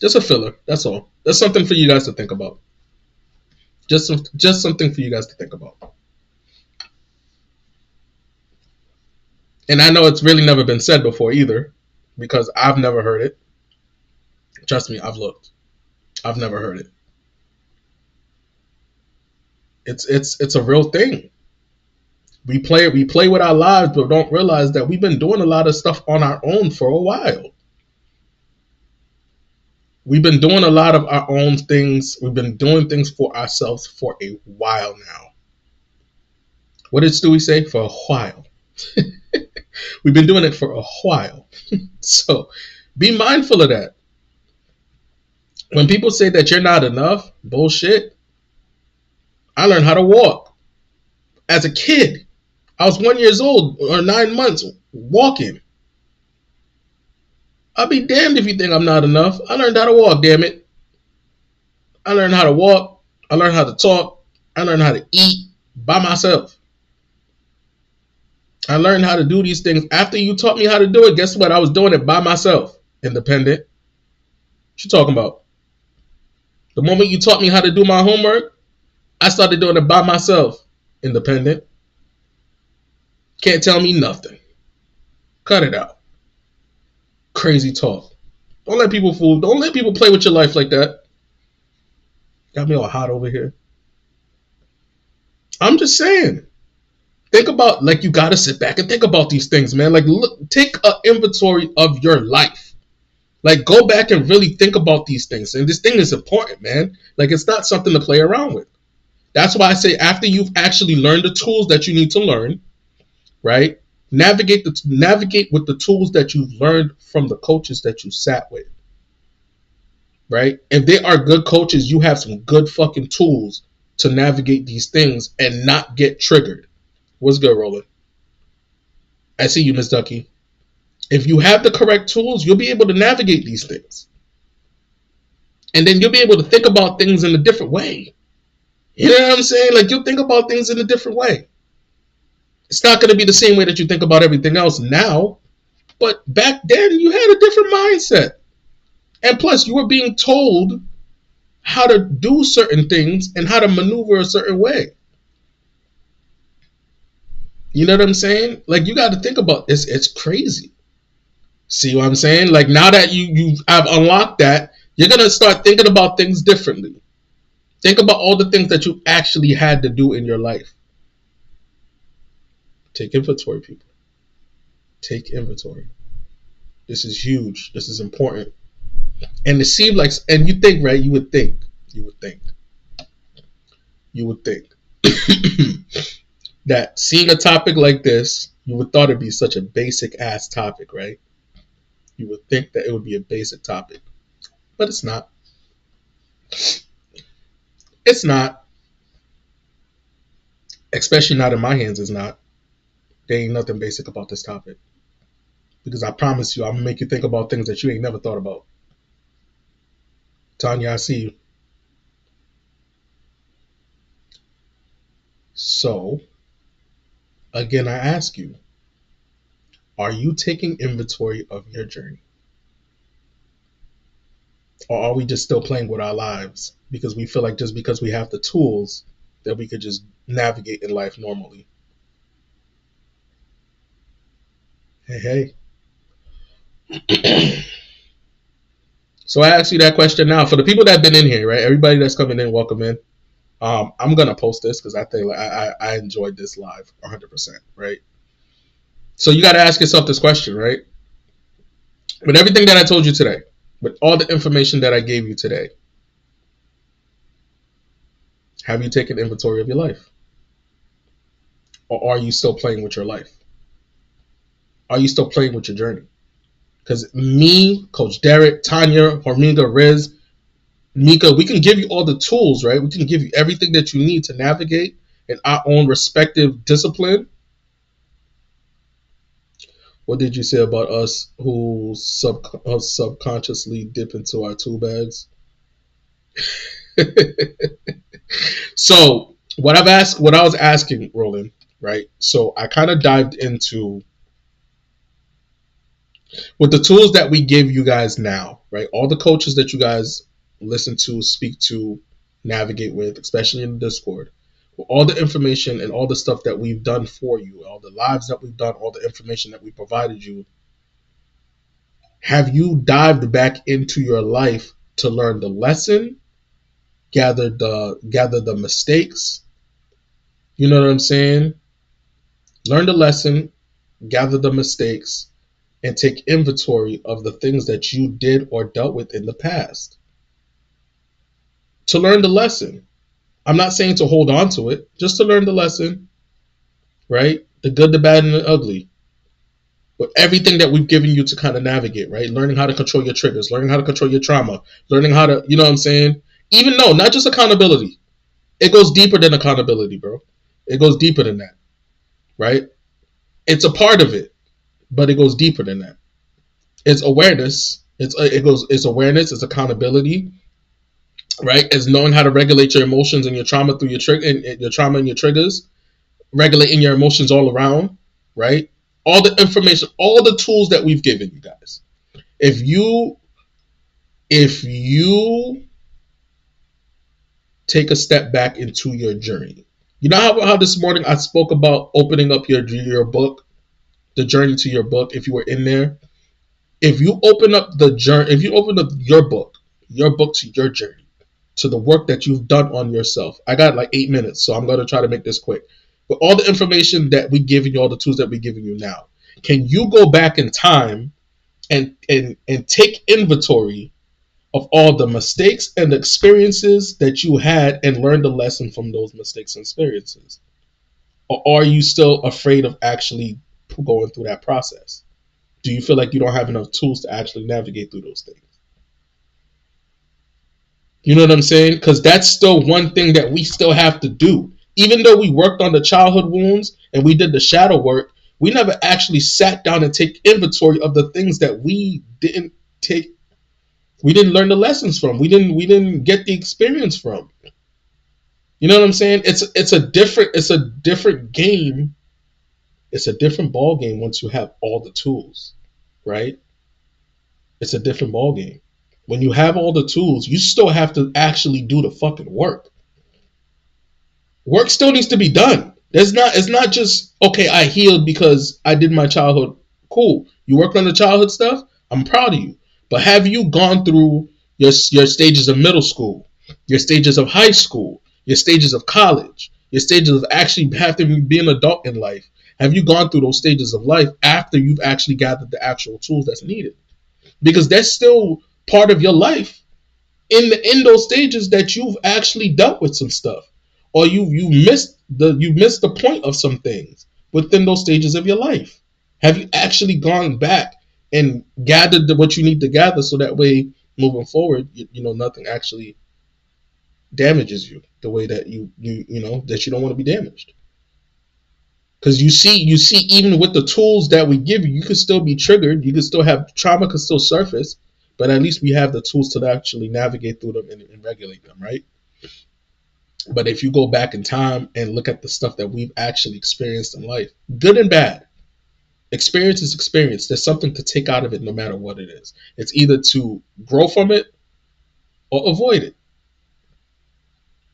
S1: Just a filler. That's all. That's something for you guys to think about. Just something for you guys to think about. And I know it's really never been said before either, because I've never heard it. Trust me, I've looked. I've never heard it. It's a real thing. We play with our lives, but don't realize that we've been doing a lot of stuff on our own for a while. We've been doing a lot of our own things. We've been doing things for ourselves for a while now. What did Stewie say? For a while. We've been doing it for a while. So be mindful of that. When people say that you're not enough, bullshit. I learned how to walk as a kid. I was 1 year old or 9 months walking. I'll be damned if you think I'm not enough. I learned how to walk, damn it. I learned how to walk. I learned how to talk. I learned how to eat by myself. I learned how to do these things. After you taught me how to do it, guess what? I was doing it by myself. Independent. What you talking about? The moment you taught me how to do my homework, I started doing it by myself. Independent. Can't tell me nothing. Cut it out. Crazy talk. Don't let people fool. Don't let people play with your life like that. Got me all hot over here. I'm just saying. Think about, like, you got to sit back and think about these things, man. Like, look, take an inventory of your life. Like, go back and really think about these things. And this thing is important, man. Like, it's not something to play around with. That's why I say after you've actually learned the tools that you need to learn, right? Navigate with the tools that you've learned from the coaches that you sat with, right? If they are good coaches, you have some good fucking tools to navigate these things and not get triggered. What's good, Roland? I see you, Miss Ducky. If you have the correct tools, you'll be able to navigate these things. And then you'll be able to think about things in a different way. You know what I'm saying? Like, you'll think about things in a different way. It's not going to be the same way that you think about everything else now, but back then you had a different mindset. And plus, you were being told how to do certain things and how to maneuver a certain way. You know what I'm saying? Like, you got to think about this. It's crazy. See what I'm saying? Like, now that you have unlocked that, you're going to start thinking about things differently. Think about all the things that you actually had to do in your life. Take inventory, people. Take inventory. This is huge. This is important. And it seemed like, and you think, right? You would think that seeing a topic like this, you would thought it'd be such a basic ass topic, right? You would think that it would be a basic topic, but it's not. It's not. Especially not in my hands, it's not. There ain't nothing basic about this topic. Because I promise you, I'm going to make you think about things that you ain't never thought about. Tanya, I see you. So, again, I ask you, are you taking inventory of your journey? Or are we just still playing with our lives because we feel like just because we have the tools that we could just navigate in life normally? Hey. So I ask you that question now. For the people that have been in here, right? Everybody that's coming in, welcome in. I'm going to post this because I think I enjoyed this live 100%, right? So you got to ask yourself this question, right? With everything that I told you today, with all the information that I gave you today, have you taken inventory of your life? Or are you still playing with your life? Are you still playing with your journey? Because me, Coach Derek, Tanya, Horminga, Riz, Mika, we can give you all the tools, right? We can give you everything that you need to navigate in our own respective discipline. What did you say about us who subconsciously dip into our tool bags? So what I was asking, Roland, right? So I kind of dived into with the tools that we give you guys now, right? All the coaches that you guys listen to, speak to, navigate with, especially in the Discord, with all the information and all the stuff that we've done for you, all the lives that we've done, all the information that we provided you, have you dived back into your life to learn the lesson, gather the mistakes? You know what I'm saying? Learn the lesson, gather the mistakes, and take inventory of the things that you did or dealt with in the past. To learn the lesson. I'm not saying to hold on to it, just to learn the lesson, right? The good, the bad, and the ugly. With everything that we've given you to kind of navigate, right? Learning how to control your triggers, learning how to control your trauma, learning how to, you know what I'm saying? Even though, not just accountability. It goes deeper than accountability, bro. It goes deeper than that, right? It's a part of it, but it goes deeper than that. It's awareness. It's awareness. It's accountability, right? It's knowing how to regulate your emotions and your trauma through your your trauma and your triggers, regulating your emotions all around, right? All the information, all the tools that we've given you guys. If you take a step back into your journey, you know how this morning I spoke about opening up your book, the journey to your book. If you were in there, if you open up your book to your journey, to the work that you've done on yourself. I got like 8 minutes, so I'm going to try to make this quick. But all the information that we're giving you, all the tools that we're giving you now, can you go back in time and take inventory of all the mistakes and the experiences that you had and learn the lesson from those mistakes and experiences? Or are you still afraid of actually going through that process? Do you feel like you don't have enough tools to actually navigate through those things? You know what I'm saying? Because that's still one thing that we still have to do. Even though we worked on the childhood wounds and we did the shadow work, we never actually sat down and take inventory of the things that we didn't take. We didn't learn the lessons from. We didn't get the experience from. You know what I'm saying? It's a different game. It's a different ball game once you have all the tools, right? It's a different ball game. When you have all the tools, you still have to actually do the fucking work. Work still needs to be done. It's not just okay, I healed because I did my childhood. Cool. You worked on the childhood stuff? I'm proud of you. But have you gone through your stages of middle school, your stages of high school, your stages of college, your stages of actually having to be an adult in life? Have you gone through those stages of life after you've actually gathered the actual tools that's needed? Because that's still part of your life in those stages that you've actually dealt with some stuff, or you missed the point of some things within those stages of your life. Have you actually gone back and gathered what you need to gather so that way moving forward, nothing actually damages you the way that that you don't want to be damaged. Because you see, even with the tools that we give you, you could still be triggered. You could still have trauma, could still surface, but at least we have the tools to actually navigate through them and regulate them, right? But if you go back in time and look at the stuff that we've actually experienced in life, good and bad, experience is experience. There's something to take out of it no matter what it is. It's either to grow from it or avoid it.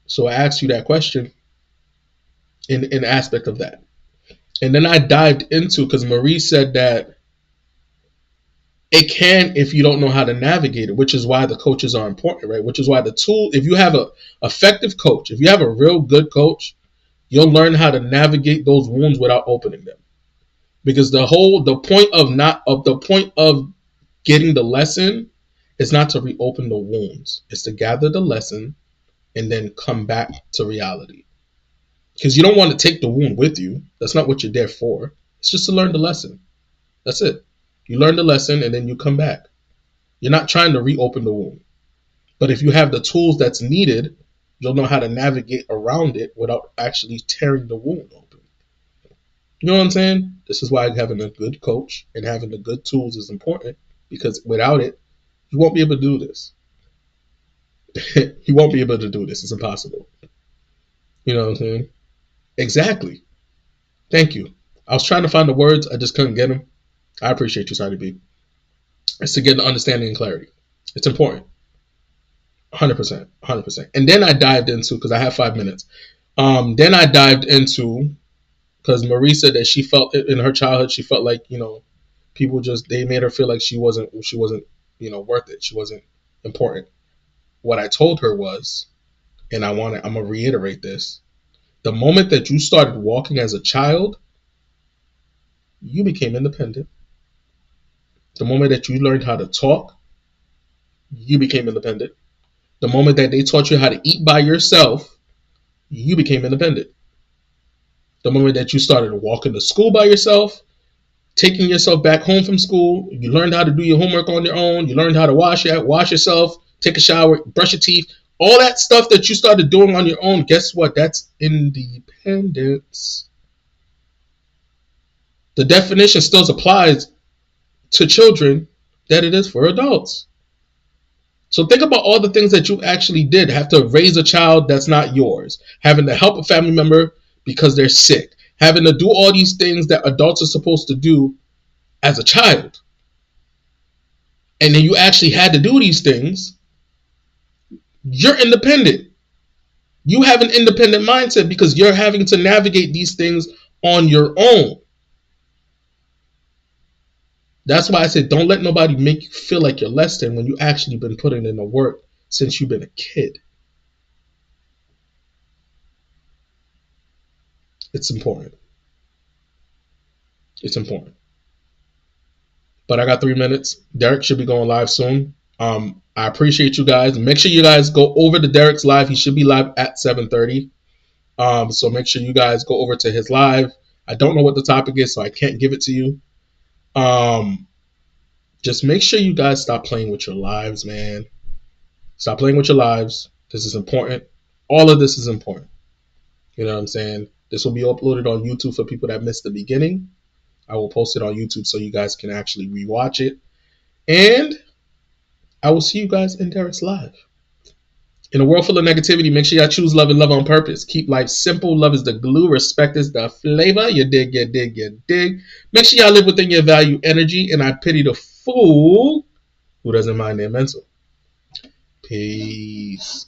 S1: So I asked you that question in an aspect of that. And then I dived into, because Marie said that it can if you don't know how to navigate it, which is why the coaches are important, right? Which is why the tool, if you have a effective coach, if you have a real good coach, you'll learn how to navigate those wounds without opening them. Because the point of getting the lesson is not to reopen the wounds. It's to gather the lesson and then come back to reality. Because you don't want to take the wound with you. That's not what you're there for. It's just to learn the lesson. That's it. You learn the lesson and then you come back. You're not trying to reopen the wound. But if you have the tools that's needed, you'll know how to navigate around it without actually tearing the wound open. You know what I'm saying? This is why having a good coach and having the good tools is important, because without it, you won't be able to do this. You won't be able to do this. It's impossible. You know what I'm saying? Exactly. Thank you. I was trying to find the words. I just couldn't get them. I appreciate you, Sadi B. It's to get an understanding and clarity. It's important. 100%. 100%. And then I dived into, because I have 5 minutes. Then I dived into, because Marie said that she felt in her childhood, she felt like, people they made her feel like she wasn't, worth it. She wasn't important. What I told her was, and I'm going to reiterate this, the moment that you started walking as a child, you became independent. The moment that you learned how to talk, you became independent. The moment that they taught you how to eat by yourself, you became independent. The moment that you started walking to school by yourself, taking yourself back home from school, you learned how to do your homework on your own, you learned how to wash yourself, take a shower, brush your teeth, all that stuff that you started doing on your own, guess what? That's independence. The definition still applies to children that it is for adults. So think about all the things that you actually did. Have to raise a child that's not yours. Having to help a family member because they're sick. Having to do all these things that adults are supposed to do as a child. And then you actually had to do these things. You're independent. You have an independent mindset because you're having to navigate these things on your own. That's why I said don't let nobody make you feel like you're less than when you actually been putting in the work since you've been a kid. It's important. It's important. But I got 3 minutes. Derek should be going live soon. I appreciate you guys. Make sure you guys go over to Derek's live. He should be live at 7:30. So make sure you guys go over to his live. I don't know what the topic is, so I can't give it to you. Just make sure you guys stop playing with your lives, man. Stop playing with your lives. This is important. All of this is important. You know what I'm saying? This will be uploaded on YouTube for people that missed the beginning. I will post it on YouTube so you guys can actually rewatch it. And I will see you guys in Derek's Live. In a world full of negativity, make sure y'all choose love and love on purpose. Keep life simple. Love is the glue. Respect is the flavor. You dig, you dig, you dig. Make sure y'all live within your value energy. And I pity the fool who doesn't mind their mental. Peace.